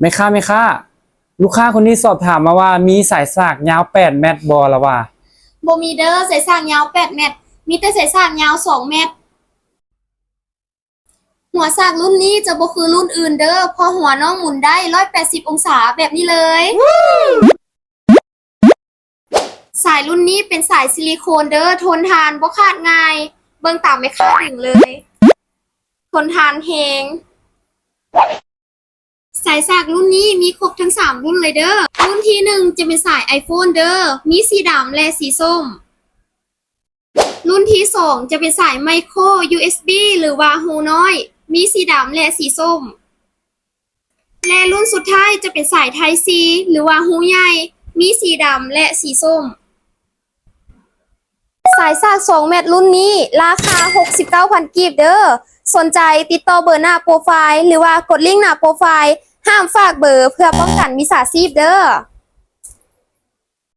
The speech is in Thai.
แม่ค้าลูกค้าคนนี้สอบถามมาว่ามีสายสากยาว8 เมตรบ่ล่ะว่าบ่มีเด้อสายสากยาว8 เมตรมีแต่สายสากยาว2 เมตรหัวสากรุ่นนี้จะบ่คือรุ่นอื่นเด้อเพราะหัวน้องหมุนได้180องศาแบบนี้เลยสายรุ่นนี้เป็นสายซิลิโคนเด้อทนทานบ่ขาดง่ายเบิ่งตามแม่ค้าดึงเลยทนทานแฮงสายสากรุ่นนี้มีครบทั้ง3รุ่นเลยเด้อรุ่นที่1จะเป็นสาย iPhone เด้อมีสีดำและสีส้มรุ่นที่2จะเป็นสายไมโคร USB หรือว่าหูน้อยมีสีดำและสีส้มและรุ่นสุดท้ายจะเป็นสาย Type C หรือว่าหูใหญ่มีสีดำและสีส้มสายสาก2 เมตรรุ่นนี้ราคา 69,000 กีบเด้อสนใจติดต่อเบอร์หน้าโปรไฟล์หรือว่ากดลิงก์หน้าโปรไฟล์ห้ามฝากเบอร์เพื่อป้องกันมิจฉาชีพเด้อ